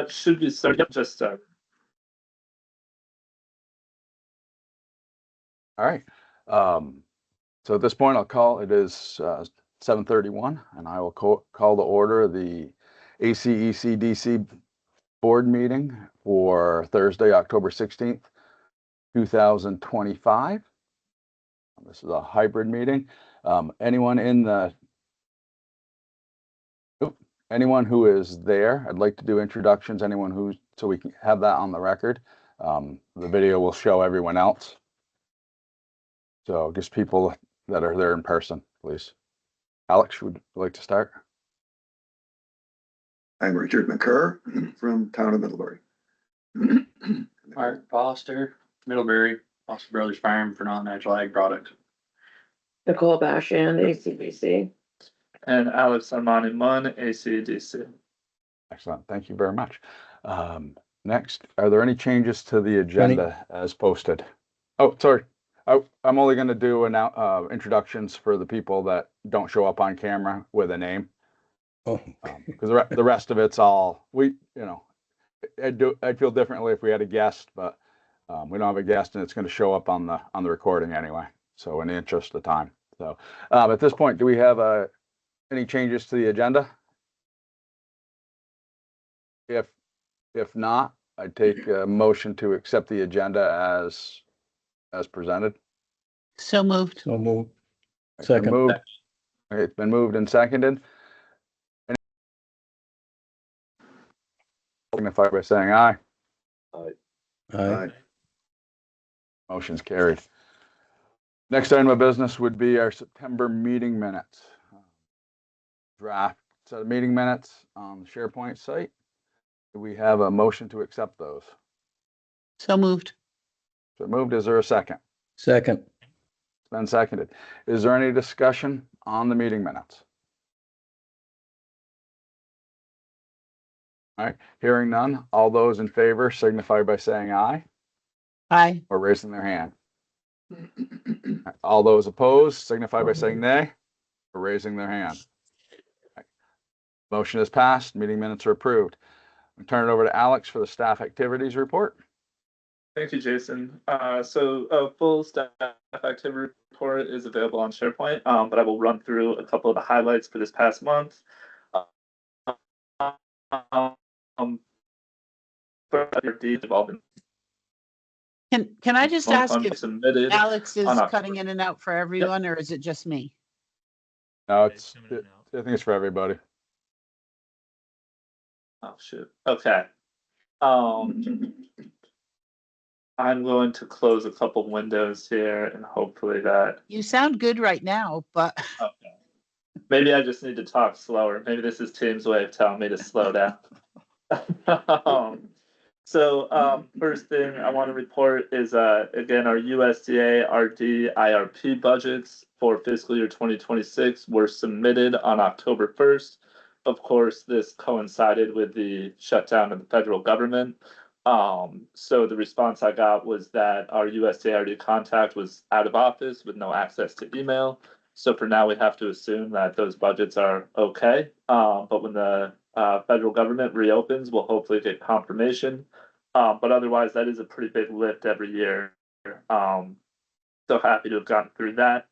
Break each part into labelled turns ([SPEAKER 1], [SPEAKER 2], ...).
[SPEAKER 1] Should we start? Yep, just
[SPEAKER 2] All right. So at this point, I'll call it is 7:31, and I will call to order the ACECDC board meeting for Thursday, October 16th, 2025. This is a hybrid meeting. Anyone who is there, I'd like to do introductions. So we can have that on the record. The video will show everyone else. So just people that are there in person, please. Alex, would you like to start?
[SPEAKER 3] I'm Richard McCurr from town of Middlebury.
[SPEAKER 4] Mark Foster, Middlebury, Foster Brothers Farm for non-natural ag products.
[SPEAKER 5] Nicole Bashand, ACBC.
[SPEAKER 1] and Alex Armani Munn, ACEDC.
[SPEAKER 2] Excellent. Thank you very much. Next, are there any changes to the agenda as posted? Oh, sorry. I'm only going to do introductions for the people that don't show up on camera with a name.
[SPEAKER 6] Oh,
[SPEAKER 2] because the rest of it's all I'd feel differently if we had a guest, but we don't have a guest, and it's going to show up on the recording anyway. So in the interest of time. So at this point, do we have any changes to the agenda? If not, I'd take a motion to accept the agenda as presented.
[SPEAKER 5] So moved.
[SPEAKER 6] so moved.
[SPEAKER 2] It's been
[SPEAKER 6] Second.
[SPEAKER 2] moved. Okay, it's been moved and seconded. Signify by saying aye.
[SPEAKER 6] Aye.
[SPEAKER 2] Motion's carried. Next item of business would be our September meeting minutes. Draft set of meeting minutes on the SharePoint site. Do we have a motion to accept those?
[SPEAKER 5] So moved.
[SPEAKER 2] So moved. Is there a second?
[SPEAKER 6] Second.
[SPEAKER 2] It's been seconded. Is there any discussion on the meeting minutes? All right, hearing none. All those in favor signify by saying aye
[SPEAKER 5] Aye.
[SPEAKER 2] or raising their hand. All those opposed signify by saying nay or raising their hand. Motion is passed. Meeting minutes are approved. We turn it over to Alex for the staff activities report.
[SPEAKER 1] Thank you, Jason. So a full staff activity report is available on SharePoint, but I will run through a couple of the highlights for this past month.
[SPEAKER 5] Can I just ask if
[SPEAKER 1] submitted.
[SPEAKER 5] Alex is
[SPEAKER 1] on October.
[SPEAKER 5] cutting in and out for everyone, or is it just me?
[SPEAKER 2] No, I think it's for everybody.
[SPEAKER 1] Oh shoot. Okay. I'm going to close a couple windows here and hopefully that.
[SPEAKER 5] You sound good right now, but
[SPEAKER 1] Okay. Maybe I just need to talk slower. Maybe this is Tim's way of telling me to slow down. First thing I want to report is again our USDA RD IRP budgets for fiscal year 2026 were submitted on October 1st. Of course, this coincided with the shutdown of the federal government. So the response I got was that our USDA RD contact was out of office with no access to email. So for now, we have to assume that those budgets are okay. But when the federal government reopens, we'll hopefully get confirmation. But otherwise, that is a pretty big lift every year. So happy to have gotten through that.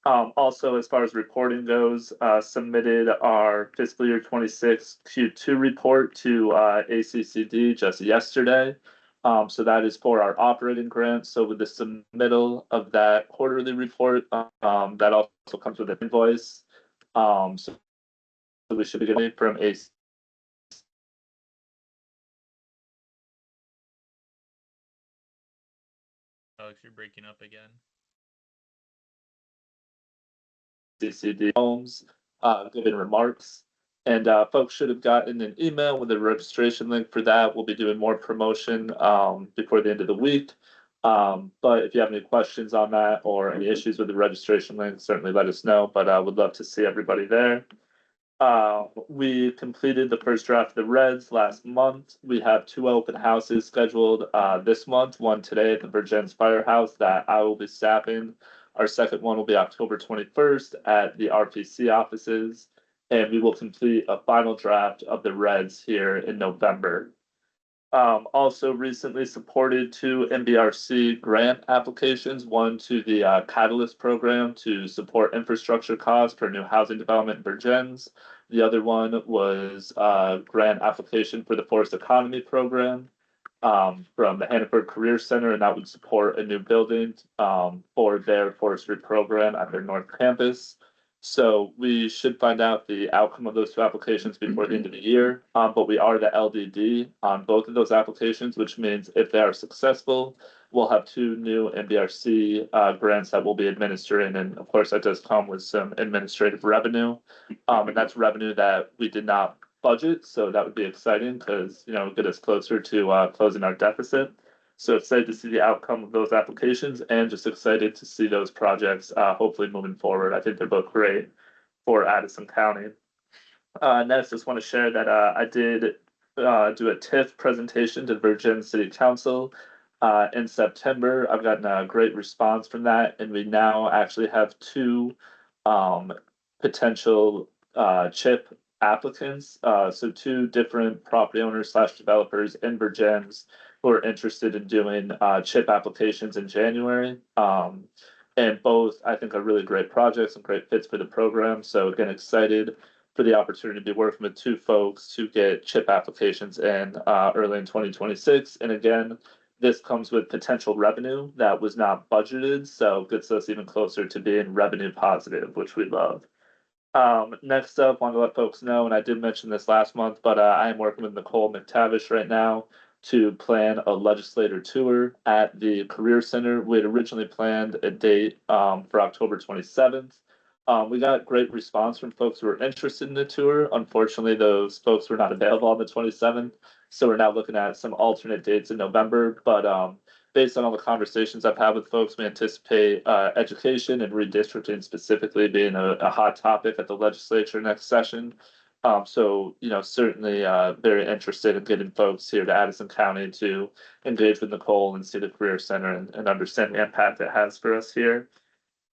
[SPEAKER 1] Also, as far as reporting goes, submitted our fiscal year 26 Q2 report to ACCD just yesterday. So that is for our operating grant. So with the submittal of that quarterly report, that also comes with an invoice. So we should be getting it from ACCD.
[SPEAKER 4] Alex, you're breaking up again.
[SPEAKER 1] CCD homes, given remarks, and folks should have gotten an email with a registration link for that. We'll be doing more promotion before the end of the week. But if you have any questions on that or any issues with the registration link, certainly let us know. But I would love to see everybody there. We completed the first draft of the Reds last month. We have 2 open houses scheduled this month, one today at the Virgins Firehouse that I will be staffing. Our second one will be October 21st at the RPC offices, and we will complete a final draft of the Reds here in November. Also recently supported two MBRC grant applications, one to the Catalyst program to support infrastructure costs for new housing development in Virgins. The other one was a grant application for the Forest Economy program from the Hannaford Career Center, and that would support a new building for their forestry program at their North Campus. So we should find out the outcome of those two applications before the end of the year. But we are the LDD on both of those applications, which means if they are successful, we'll have two new MBRC grants that we'll be administering. And of course, that does come with some administrative revenue. And that's revenue that we did not budget. So that would be exciting because, get us closer to closing our deficit. So excited to see the outcome of those applications and just excited to see those projects hopefully moving forward. I think they're both great for Addison County. Next, just want to share that I did do a TIF presentation to Virgin City Council in September. I've gotten a great response from that, and we now actually have two potential CHIP applicants. So two different property owners / developers in Virgins who are interested in doing CHIP applications in January. And both, I think, are really great projects and great fits for the program. So again, excited for the opportunity to be working with two folks to get CHIP applications in early in 2026. And again, this comes with potential revenue that was not budgeted, so gets us even closer to being revenue positive, which we love. Next up, want to let folks know, and I did mention this last month, but I am working with Nicole McTavish right now to plan a legislator tour at the Career Center. We had originally planned a date for October 27th. We got great response from folks who were interested in the tour. Unfortunately, those folks were not available on the 27th. So we're now looking at some alternate dates in November. But based on all the conversations I've had with folks, we anticipate education and redistricting specifically being a hot topic at the legislature next session. So, certainly very interested in getting folks here to Addison County to engage with Nicole and see the Career Center and understand the impact it has for us here.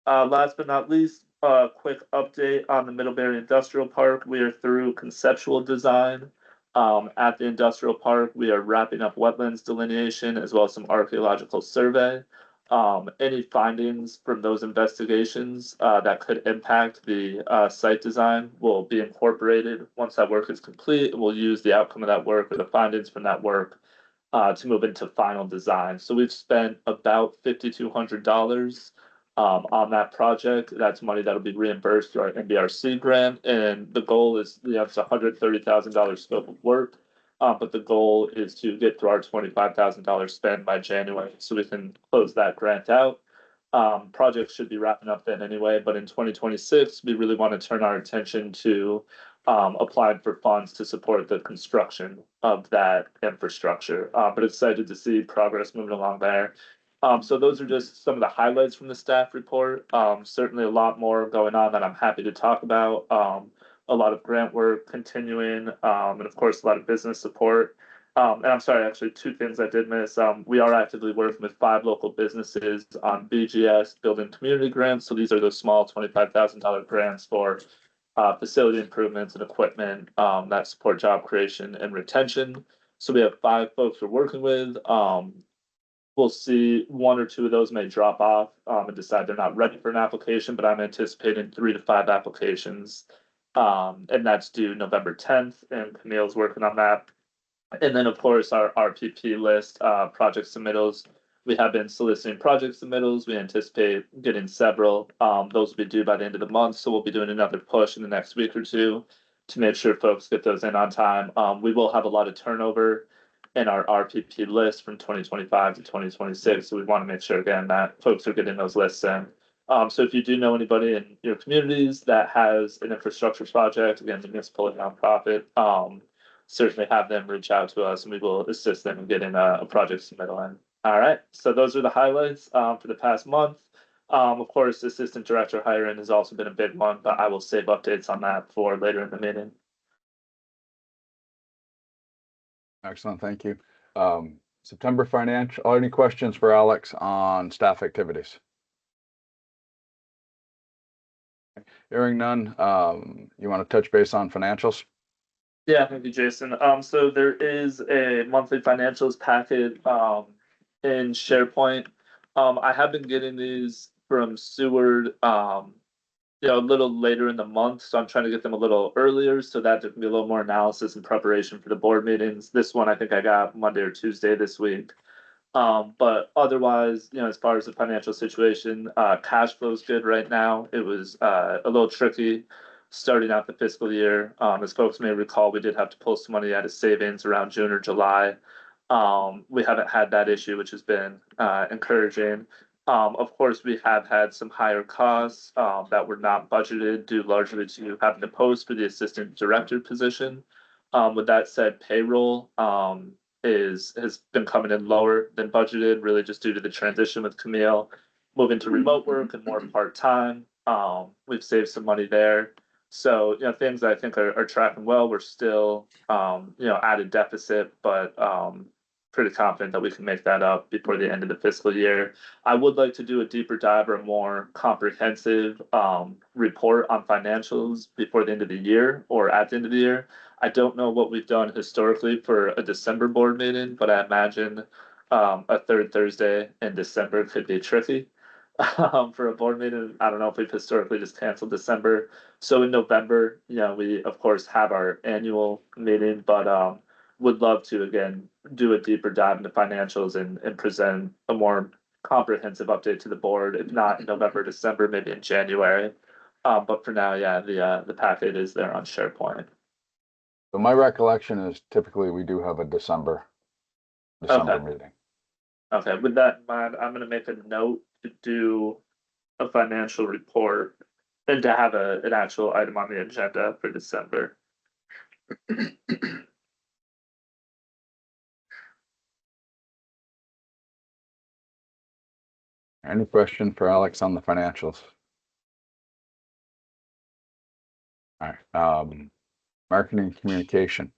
[SPEAKER 1] Last but not least, a quick update on the Middlebury Industrial Park. We are through conceptual design. At the industrial park, we are wrapping up wetlands delineation as well as some archaeological survey. Any findings from those investigations that could impact the site design will be incorporated once that work is complete, and we'll use the outcome of that work or the findings from that work to move into final design. So we've spent about $5,200 on that project. That's money that'll be reimbursed through our MBRC grant, and the goal is, it's $130,000 scope of work. But the goal is to get through our $25,000 spend by January so we can close that grant out. Projects should be wrapping up then anyway, but in 2026, we really want to turn our attention to applying for funds to support the construction of that infrastructure. But excited to see progress moving along there. So those are just some of the highlights from the staff report. Certainly a lot more going on that I'm happy to talk about. A lot of grant work continuing, and of course, a lot of business support. And I'm sorry, actually, two things I did miss. We are actively working with 5 local businesses on BGS, building community grants. So these are those small $25,000 grants for facility improvements and equipment that support job creation and retention. So we have 5 folks we're working with. We'll see 1 or 2 of those may drop off and decide they're not ready for an application, but I'm anticipating 3 to 5 applications. And that's due November 10th, and Camille's working on that. And then, of course, our RPP list, project submittals. We have been soliciting project submittals. We anticipate getting several. Those will be due by the end of the month, so we'll be doing another push in the next week or two to make sure folks get those in on time. We will have a lot of turnover in our RPP list from 2025 to 2026, so we want to make sure, again, that folks are getting those lists in. So if you do know anybody in your communities that has an infrastructure project, again, the municipal and nonprofit, certainly have them reach out to us and we will assist them in getting a project submittal in. All right, so those are the highlights for the past month. Of course, assistant director hiring has also been a big one, but I will save updates on that for later in the meeting.
[SPEAKER 2] Excellent, thank you. September financial, any questions for Alex on staff activities? Hearing none, you want to touch base on financials?
[SPEAKER 1] Yeah, thank you, Jason. So there is a monthly financials packet in SharePoint. I have been getting these from Seward a little later in the month, so I'm trying to get them a little earlier so that there can be a little more analysis and preparation for the board meetings. This one I think I got Monday or Tuesday this week. But otherwise, as far as the financial situation, cash flow is good right now. It was a little tricky starting out the fiscal year. As folks may recall, we did have to pull some money out of savings around June or July. We haven't had that issue, which has been encouraging. Of course, we have had some higher costs that were not budgeted due largely to having to post for the assistant director position. With that said, payroll has been coming in lower than budgeted, really just due to the transition with Camille moving to remote work and more part-time. We've saved some money there. So, things I think are tracking well. We're still, at a deficit, but pretty confident that we can make that up before the end of the fiscal year. I would like to do a deeper dive or a more comprehensive report on financials before the end of the year or at the end of the year. I don't know what we've done historically for a December board meeting, but I imagine a third Thursday in December could be tricky for a board meeting. I don't know if we've historically just canceled December. So in November, we of course have our annual meeting, but would love to again do a deeper dive into financials and present a more comprehensive update to the board. If not in November, December, maybe in January. But for now, yeah, the packet is there on SharePoint.
[SPEAKER 2] So my recollection is typically we do have a December
[SPEAKER 1] Okay.
[SPEAKER 2] meeting.
[SPEAKER 1] Okay, with that in mind, I'm gonna make a note to do a financial report and to have an actual item on the agenda for December.
[SPEAKER 2] Any question for Alex on the financials? All right, marketing communication.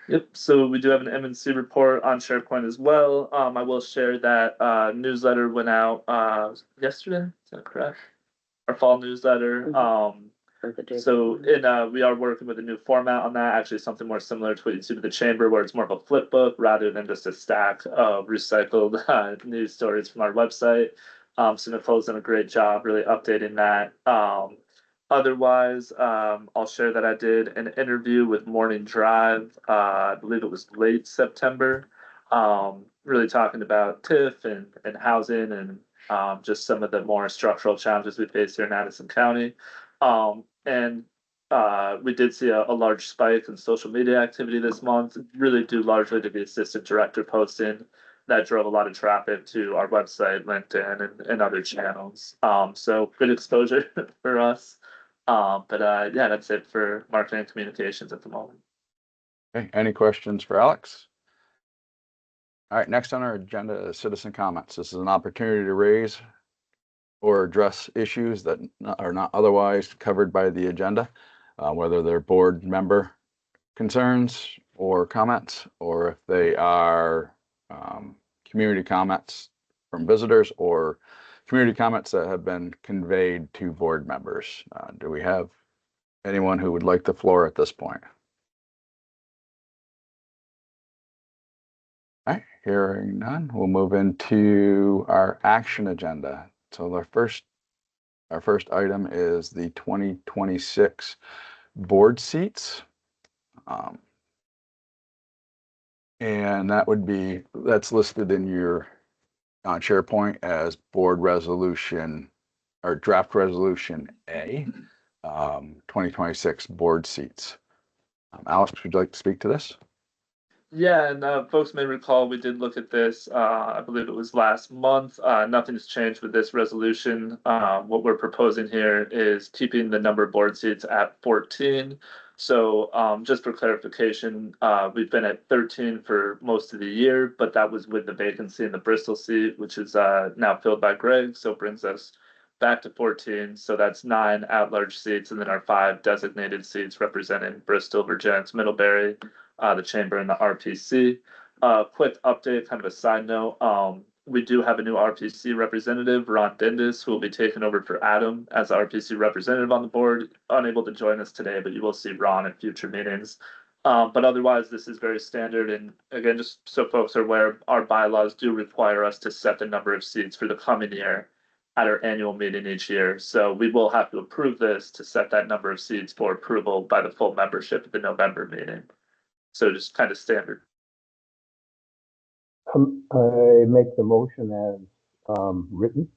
[SPEAKER 1] Yep, so we do have an M&C report on SharePoint as well. I will share that newsletter went out yesterday, is that correct? Our fall newsletter. So we are working with a new format on that, actually something more similar to what you see with the chamber, where it's more of a flip book rather than just a stack of recycled news stories from our website. So Nicole's done a great job really updating that. Otherwise, I'll share that I did an interview with Morning Drive. I believe it was late September. Really talking about TIF and housing and just some of the more structural challenges we face here in Addison County. And we did see a large spike in social media activity this month, really due largely to the assistant director posting that drove a lot of traffic to our website, LinkedIn, and other channels. So good exposure for us. But yeah, that's it for marketing and communications at the moment.
[SPEAKER 2] Okay, any questions for Alex? All right, next on our agenda is citizen comments. This is an opportunity to raise or address issues that are not otherwise covered by the agenda, whether they're board member concerns or comments, or if they are community comments from visitors or community comments that have been conveyed to board members. Do we have anyone who would like the floor at this point? All right, hearing none, we'll move into our action agenda. So our first item is the 2026 board seats. And that's listed in your SharePoint as board resolution or draft resolution A, 2026 board seats. Alex, would you like to speak to this?
[SPEAKER 1] Yeah, and folks may recall we did look at this, I believe it was last month. Nothing's changed with this resolution. What we're proposing here is keeping the number of board seats at 14. So just for clarification, we've been at 13 for most of the year, but that was with the vacancy in the Bristol seat, which is now filled by Greg, so it brings us back to 14. So that's 9 at-large seats, and then our 5 designated seats representing Bristol, Virginia, Middlebury, the chamber, and the RPC. Quick update, kind of a side note. we do have a new RPC representative, Ron Bindis, who will be taking over for Adam as RPC representative on the board. Unable to join us today, but you will see Ron in future meetings. But otherwise, this is very standard. And again, just so folks are aware, our bylaws do require us to set the number of seats for the coming year at our annual meeting each year. So we will have to approve this to set that number of seats for approval by the full membership at the November meeting. So just kind of standard.
[SPEAKER 6] I make the motion as written.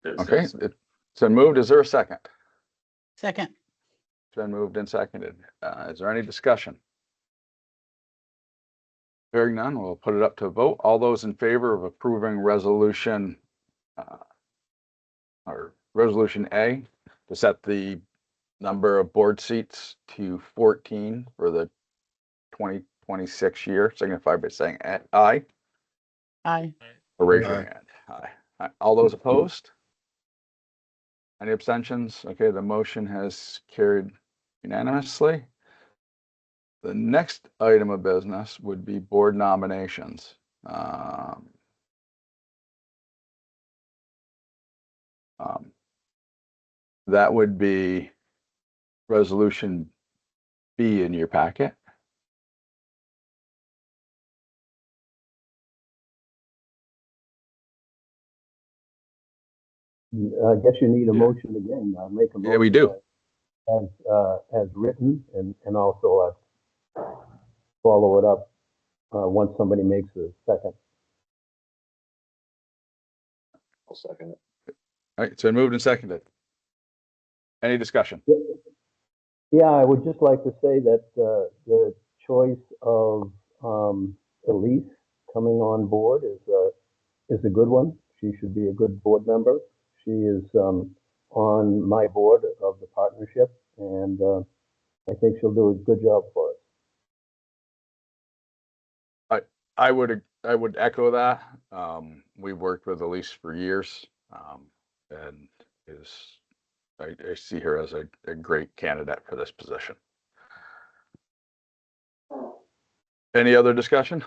[SPEAKER 2] Okay, it's been moved. Is there a second?
[SPEAKER 5] second,
[SPEAKER 2] It's been moved and seconded. Is there any discussion? Hearing none, we'll put it up to a vote. All those in favor of approving resolution resolution A to set the number of board seats to 14 for the 2026 year, signify by saying aye.
[SPEAKER 5] aye,
[SPEAKER 2] Or raise your
[SPEAKER 6] Aye.
[SPEAKER 2] hand. Aye. All those opposed? Any abstentions? Okay, the motion has carried unanimously. The next item of business would be board nominations. That would be resolution B in your packet.
[SPEAKER 6] I guess you need a
[SPEAKER 2] Yeah.
[SPEAKER 6] motion again. I'll make a motion.
[SPEAKER 2] Yeah, we do.
[SPEAKER 6] As written and also follow it up once somebody makes a second.
[SPEAKER 3] I'll second it.
[SPEAKER 2] All right, so moved and seconded. Any discussion?
[SPEAKER 6] Yeah, I would just like to say that the choice of Elise coming on board is a good one. She should be a good board member. She is on my board of the partnership, and I think she'll do a good job for us.
[SPEAKER 2] I would echo that. We've worked with Elise for years, and I see her as a great candidate for this position. Any other discussion?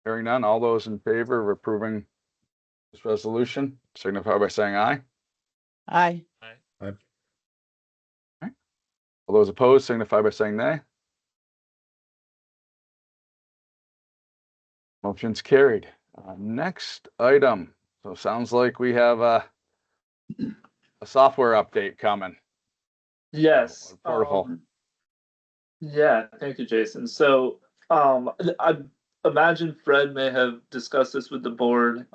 [SPEAKER 2] Hearing none, all those in favor of approving this resolution signify by saying aye.
[SPEAKER 5] aye,
[SPEAKER 2] All those opposed signify by saying nay. Motion's carried. Next item. So sounds like we have a software update coming.
[SPEAKER 1] Yes.
[SPEAKER 2] Portable.
[SPEAKER 1] Yeah, thank you, Jason. So I imagine Fred may have discussed this with the board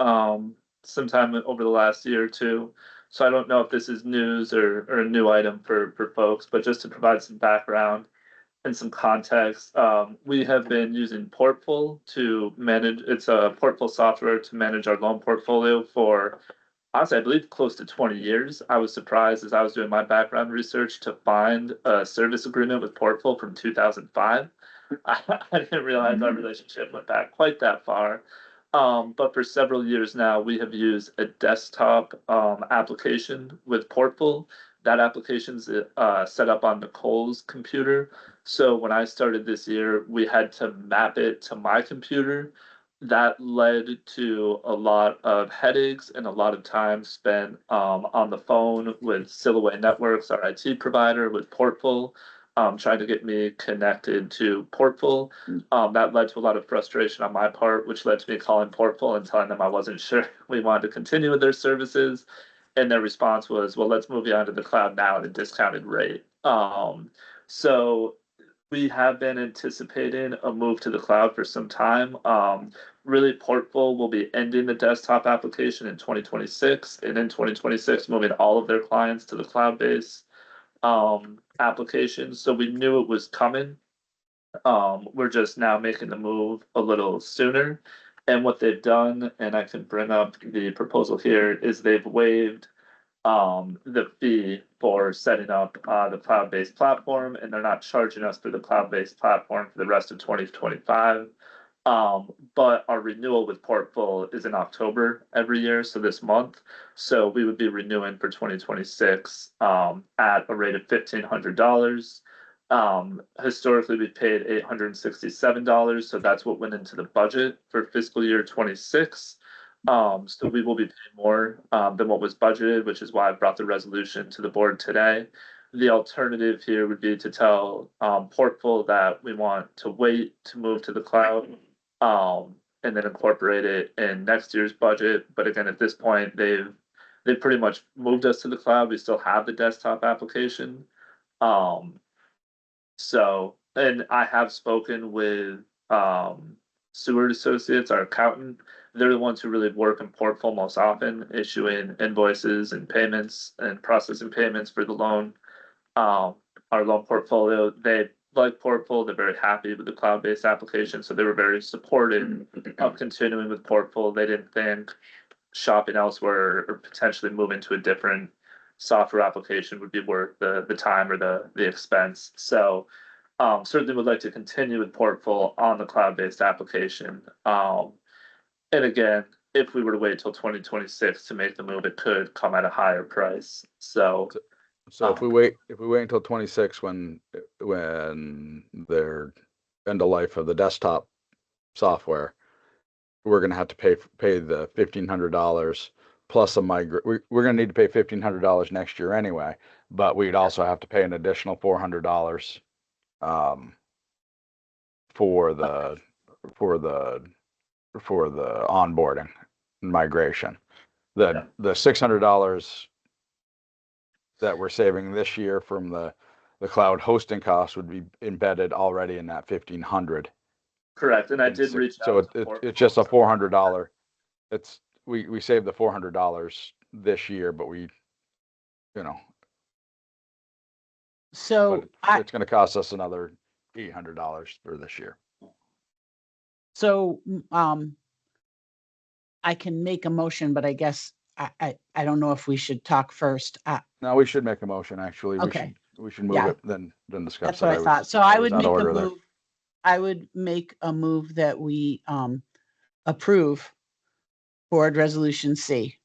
[SPEAKER 1] sometime over the last year or two. So I don't know if this is news or a new item for folks, but just to provide some background and some context, we have been using Portful to manage, it's a Portful software to manage our loan portfolio for, honestly, I believe close to 20 years. I was surprised as I was doing my background research to find a service agreement with Portful from 2005. I didn't realize our relationship went back quite that far. But for several years now, we have used a desktop application with Portful. That application's set up on Nicole's computer. So when I started this year, we had to map it to my computer. That led to a lot of headaches and a lot of time spent on the phone with Silaway Networks, our IT provider, with Portful, trying to get me connected to Portful. That led to a lot of frustration on my part, which led to me calling Portful and telling them I wasn't sure we wanted to continue with their services. And their response was, well, let's move you onto the cloud now at a discounted rate. So we have been anticipating a move to the cloud for some time. Really, Portful will be ending the desktop application in 2026, and in 2026, moving all of their clients to the cloud-based application. So we knew it was coming. We're just now making the move a little sooner. And what they've done, and I can bring up the proposal here, is they've waived the fee for setting up the cloud-based platform, and they're not charging us for the cloud-based platform for the rest of 2025. But our renewal with Portful is in October every year, so this month. So we would be renewing for 2026 at a rate of $1,500. Historically, we paid $867, so that's what went into the budget for fiscal year 26. So we will be paying more than what was budgeted, which is why I brought the resolution to the board today. The alternative here would be to tell Portful that we want to wait to move to the cloud, and then incorporate it in next year's budget. But again, at this point, they've pretty much moved us to the cloud. We still have the desktop application. So, and I have spoken with Seward Associates, our accountant. They're the ones who really work in Portful most often, issuing invoices and payments and processing payments for the loan. Our loan portfolio, they like Portful. They're very happy with the cloud-based application, so they were very supportive of continuing with Portful. They didn't think shopping elsewhere or potentially moving to a different software application would be worth the time or the expense. So certainly would like to continue with Portful on the cloud-based application. And again, if we were to wait till 2026 to make the move, it could come at a higher price. So
[SPEAKER 2] if we wait until 26, when they're end of life of the desktop software, we're going to have to pay the $1,500 plus we're going to need to pay $1,500 next year anyway, but we'd also have to pay an additional $400 for the onboarding and migration. The $600 that we're saving this year from the cloud hosting costs would be embedded already in that 1,500.
[SPEAKER 1] correct. And I did reach out.
[SPEAKER 2] So
[SPEAKER 1] to Portful.
[SPEAKER 2] it's just a $400. We saved the $400 this year, but
[SPEAKER 5] So
[SPEAKER 2] it's going to cost us another $800 for this year.
[SPEAKER 5] So, I can make a motion, but I guess I don't know if we should talk first.
[SPEAKER 2] No, we should make a motion, actually.
[SPEAKER 5] Okay.
[SPEAKER 2] We should move
[SPEAKER 5] Yeah.
[SPEAKER 2] it, then discuss
[SPEAKER 5] That's
[SPEAKER 2] it.
[SPEAKER 5] what I thought. So I
[SPEAKER 2] was
[SPEAKER 5] would
[SPEAKER 2] out
[SPEAKER 5] make
[SPEAKER 2] of
[SPEAKER 5] a
[SPEAKER 2] order there.
[SPEAKER 5] move. I would make a move that we approve Board Resolution C.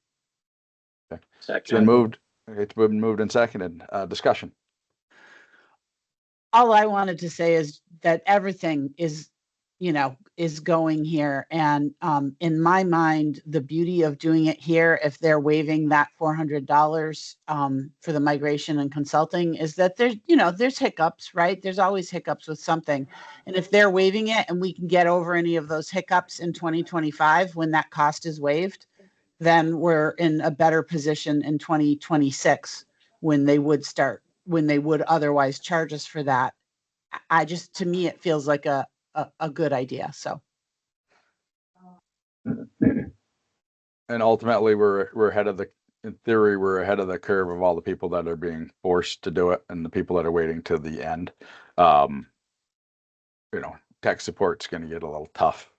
[SPEAKER 2] It's been moved. It's been moved and seconded. Discussion.
[SPEAKER 5] All I wanted to say is that everything is going here. And in my mind, the beauty of doing it here, if they're waiving that $400 for the migration and consulting, is that there's hiccups, right? There's always hiccups with something. And if they're waiving it and we can get over any of those hiccups in 2025 when that cost is waived, then we're in a better position in 2026 when they would otherwise charge us for that. To me, it feels like a good idea. So.
[SPEAKER 2] And ultimately, we're ahead of in theory, we're ahead of the curve of all the people that are being forced to do it and the people that are waiting to the end. Tech support's going to get a little tough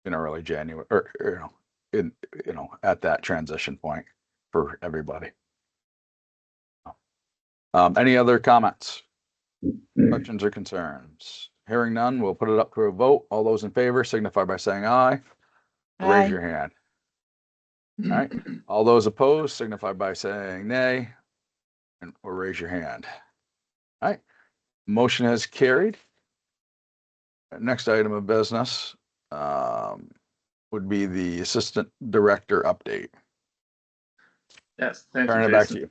[SPEAKER 2] in early January, or at that transition point for everybody. Any other comments, questions, or concerns? Hearing none, we'll put it up to a vote. All those in favor signify by saying aye.
[SPEAKER 5] Aye.
[SPEAKER 2] Raise your hand. All right. All those opposed signify by saying nay, or raise your hand. All right. Motion has carried. Next item of business would be the assistant director update.
[SPEAKER 1] Yes, thank you,
[SPEAKER 2] Turn it back to
[SPEAKER 1] Jason.
[SPEAKER 2] you.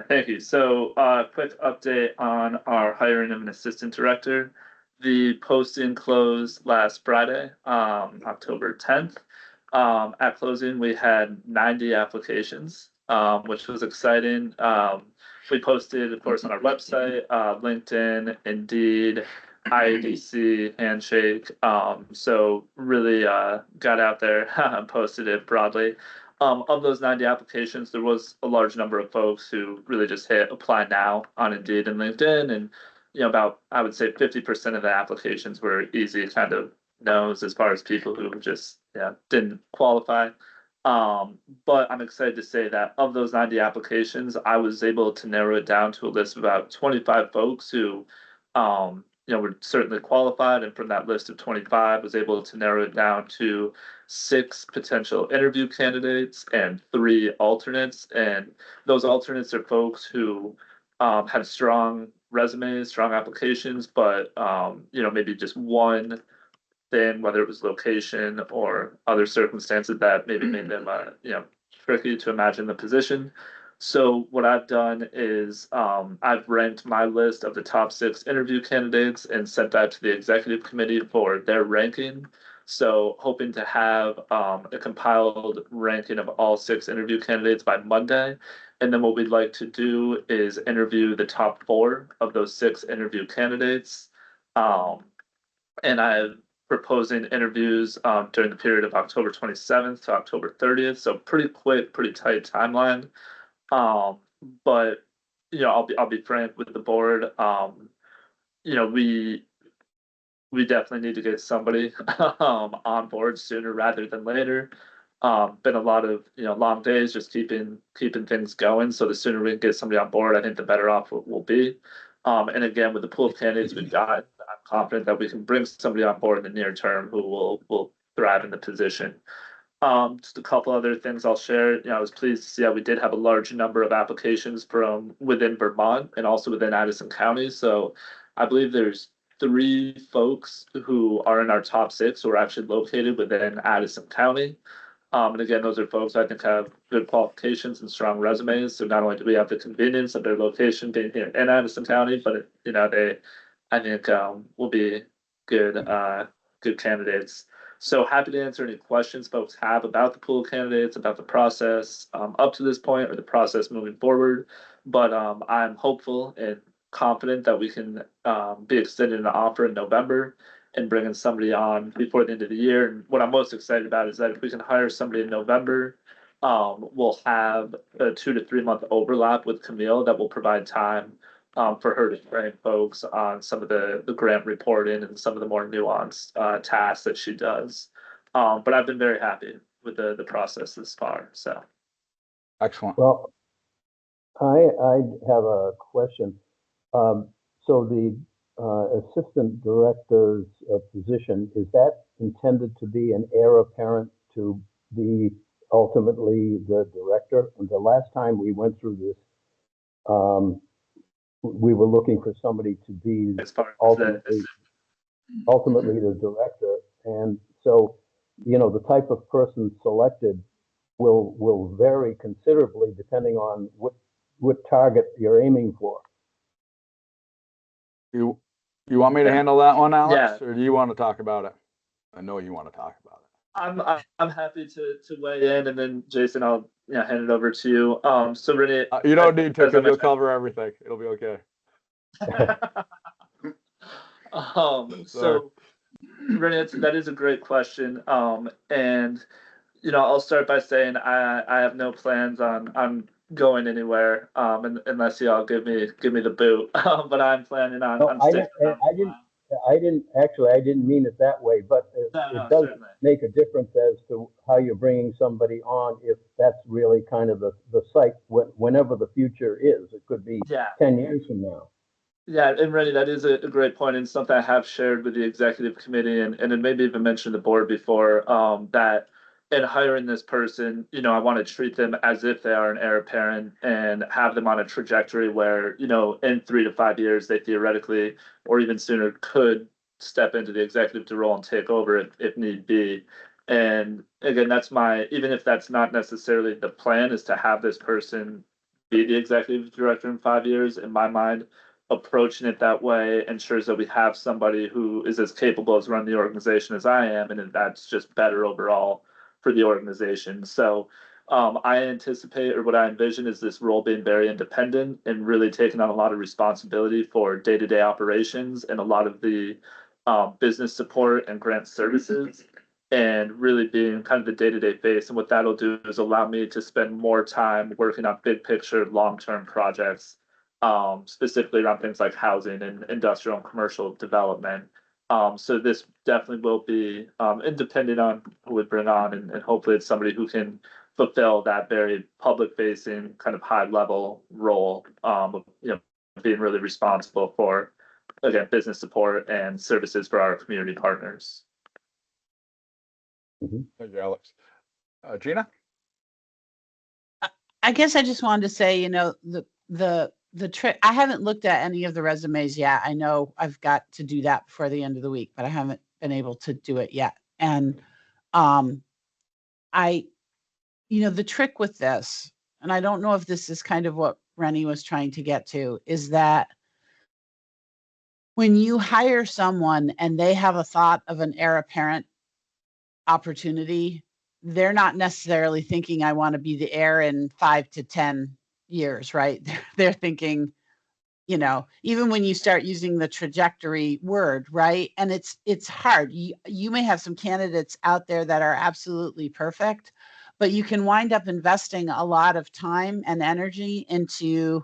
[SPEAKER 1] Thank you. So, quick update on our hiring of an assistant director. The posting closed last Friday, October 10th. At closing, we had 90 applications, which was exciting. We posted, of course, on our website, LinkedIn, Indeed, ACEDC, Handshake. So really got out there and posted it broadly. Of those 90 applications, there was a large number of folks who really just hit apply now on Indeed and LinkedIn. And, about, I would say 50% of the applications were easy kind of no's as far as people who just didn't qualify. But I'm excited to say that of those 90 applications, I was able to narrow it down to a list of about 25 folks who, were certainly qualified. And from that list of 25, was able to narrow it down to 6 potential interview candidates and 3 alternates. And those alternates are folks who had strong resumes, strong applications, but maybe just one thing, whether it was location or other circumstances that maybe made them tricky to imagine the position. So what I've done is I've ranked my list of the top 6 interview candidates and sent that to the executive committee for their ranking. So hoping to have a compiled ranking of all 6 interview candidates by Monday. And then what we'd like to do is interview the top 4 of those 6 interview candidates. And I'm proposing interviews during the period of October 27th to October 30th. So pretty quick, pretty tight timeline. Um, but I'll be frank with the board. We definitely need to get somebody on board sooner rather than later. Been a lot of long days just keeping things going. So the sooner we can get somebody on board, I think the better off we'll be. And again, with the pool of candidates we've got, I'm confident that we can bring somebody on board in the near term who will thrive in the position. Just a couple other things I'll share. I was pleased to see how we did have a large number of applications from within Vermont and also within Addison County. So I believe there's 3 folks who are in our top 6 who are actually located within Addison County. And again, those are folks I think have good qualifications and strong resumes. So not only do we have the convenience of their location being here in Addison County, but they, I think, will be good candidates. So happy to answer any questions folks have about the pool of candidates, about the process up to this point or the process moving forward. But I'm hopeful and confident that we can be extending an offer in November and bringing somebody on before the end of the year. And what I'm most excited about is that if we can hire somebody in November, we'll have a 2 to 3 month overlap with Camille that will provide time for her to train folks on some of the grant reporting and some of the more nuanced tasks that she does. But I've been very happy with the process this far. So
[SPEAKER 2] Excellent.
[SPEAKER 6] Well, I have a question. So the assistant director's position, is that intended to be an heir apparent to be ultimately the director? And the last time we went through this, we were looking for somebody to be
[SPEAKER 1] as far as
[SPEAKER 6] ultimately the director. And so, the type of person selected will vary considerably depending on what target you're aiming for.
[SPEAKER 2] You want me to handle that one, Alex,
[SPEAKER 1] Yeah.
[SPEAKER 2] or do you want to talk about it? I know you want to talk about it.
[SPEAKER 1] I'm happy to weigh in, and then Jason, I'll hand it over to you. So Renee,
[SPEAKER 2] You don't need to
[SPEAKER 1] as I
[SPEAKER 2] because you'll
[SPEAKER 1] mentioned-
[SPEAKER 2] cover everything. It'll be okay.
[SPEAKER 1] So Renee, that is a great question. And I'll start by saying I have no plans on going anywhere unless y'all give me the boot. But I'm planning on
[SPEAKER 6] No, I
[SPEAKER 1] sticking around.
[SPEAKER 6] didn't mean it that way, but it does
[SPEAKER 1] certainly.
[SPEAKER 6] make a difference as to how you're bringing somebody on, if that's really kind of the site, whenever the future is. It could be 10 years from now.
[SPEAKER 1] Yeah, and Rennie, that is a great point, and something I have shared with the executive committee, and it maybe even mentioned the board before, that in hiring this person, I want to treat them as if they are an heir apparent and have them on a trajectory where, in 3 to 5 years, they theoretically, or even sooner, could step into the executive role and take over if need be. And again, even if that's not necessarily the plan, is to have this person be the executive director in 5 years. In my mind, approaching it that way ensures that we have somebody who is as capable as running the organization as I am, and that's just better overall for the organization. So I anticipate, or what I envision, is this role being very independent and really taking on a lot of responsibility for day-to-day operations and a lot of the business support and grant services, and really being kind of the day-to-day face. And what that'll do is allow me to spend more time working on big picture, long-term projects, specifically around things like housing and industrial and commercial development. So this definitely will be independent on who we bring on, and hopefully it's somebody who can fulfill that very public-facing kind of high-level role, being really responsible for, again, business support and services for our community partners.
[SPEAKER 2] Thank you, Alex. Gina?
[SPEAKER 5] I guess I just wanted to say, the the trick, I haven't looked at any of the resumes yet. I know I've got to do that before the end of the week, but I haven't been able to do it yet. And I, the trick with this, and I don't know if this is kind of what Rennie was trying to get to, is that when you hire someone and they have a thought of an heir apparent opportunity, they're not necessarily thinking I want to be the heir in 5 to 10 years, right? They're thinking, even when you start using the trajectory word, right? And it's hard. You may have some candidates out there that are absolutely perfect, but you can wind up investing a lot of time and energy into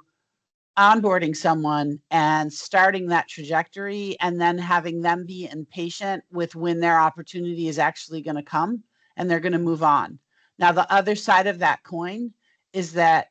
[SPEAKER 5] onboarding someone and starting that trajectory, and then having them be impatient with when their opportunity is actually going to come and they're going to move on. Now, the other side of that coin is that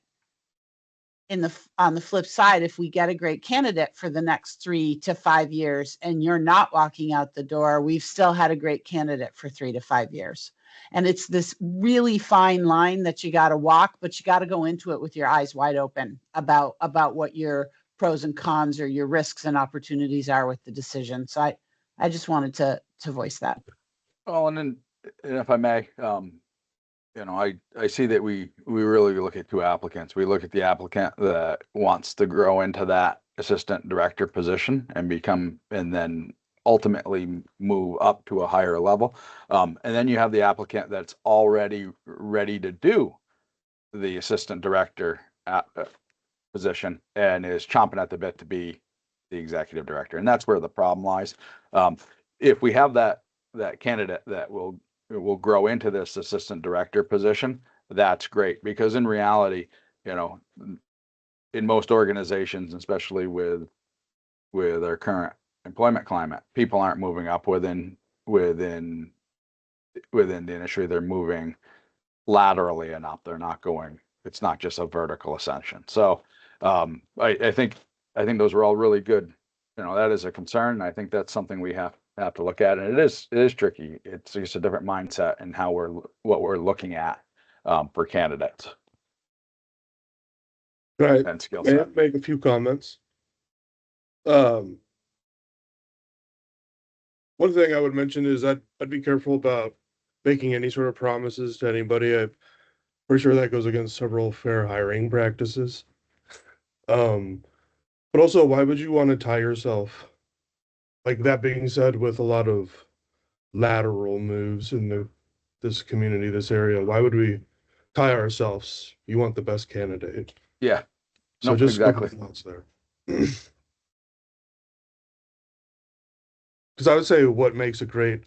[SPEAKER 5] on the flip side, if we get a great candidate for the next 3 to 5 years and you're not walking out the door, we've still had a great candidate for 3 to 5 years. And it's this really fine line that you got to walk, but you got to go into it with your eyes wide open about what your pros and cons or your risks and opportunities are with the decision. So I just wanted to voice that.
[SPEAKER 2] Well, and if I may, I see that we really look at two applicants. We look at the applicant that wants to grow into that assistant director position and then ultimately move up to a higher level. And then you have the applicant that's already ready to do the assistant director position and is chomping at the bit to be the executive director. And that's where the problem lies. If we have that candidate that will grow into this assistant director position, that's great, because in reality, in most organizations, especially with our current employment climate, people aren't moving up within the industry. They're moving laterally and up. They're not going, it's not just a vertical ascension. So I think those are all really good. That is a concern. I think that's something we have to look at, and it is tricky. It's just a different mindset and what we're looking at for candidates
[SPEAKER 7] Right.
[SPEAKER 2] and skill
[SPEAKER 7] May I
[SPEAKER 2] set.
[SPEAKER 7] make a few comments? One thing I would mention is I'd be careful about making any sort of promises to anybody. I'm pretty sure that goes against several fair hiring practices. But also, why would you want to tie yourself? Like, that being said, with a lot of lateral moves in this community, this area, why would we tie ourselves? You want the best candidate.
[SPEAKER 2] Yeah.
[SPEAKER 7] So
[SPEAKER 2] No,
[SPEAKER 7] just
[SPEAKER 2] exactly.
[SPEAKER 7] thoughts there. Because I would say what makes a great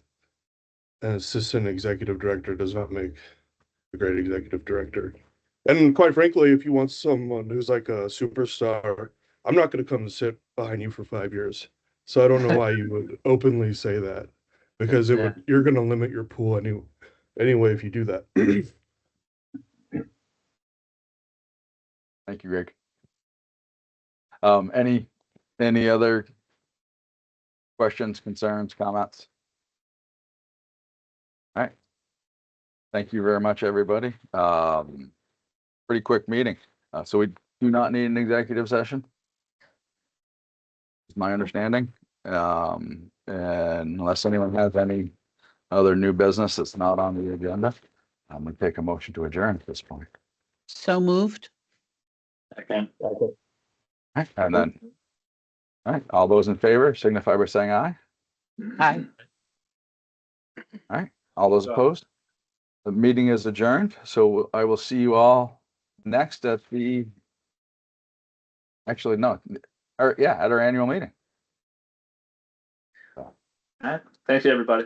[SPEAKER 7] assistant executive director does not make a great executive director. And quite frankly, if you want someone who's like a superstar, I'm not going to come and sit behind you for 5 years. So I don't know why you would openly say that, because you're going to limit your pool anyway if you do that.
[SPEAKER 2] Thank you, Greg. Any other questions, concerns, comments? All right. Thank you very much, everybody. Pretty quick meeting. So we do not need an executive session. Is my understanding. And unless anyone has any other new business that's not on the agenda, I'm going to take a motion to adjourn at this point.
[SPEAKER 5] So moved.
[SPEAKER 4] Second.
[SPEAKER 6] Okay.
[SPEAKER 2] All right, all those in favor signify by saying aye.
[SPEAKER 5] Aye.
[SPEAKER 2] All right, all those opposed? The meeting is adjourned, so I will see you all next at actually, no, at our annual meeting.
[SPEAKER 1] All right. Thank you, everybody.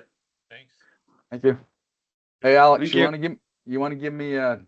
[SPEAKER 3] Thanks.
[SPEAKER 2] Thank you. Hey, Alex,
[SPEAKER 4] Thank
[SPEAKER 2] you
[SPEAKER 4] you.
[SPEAKER 2] want to give me a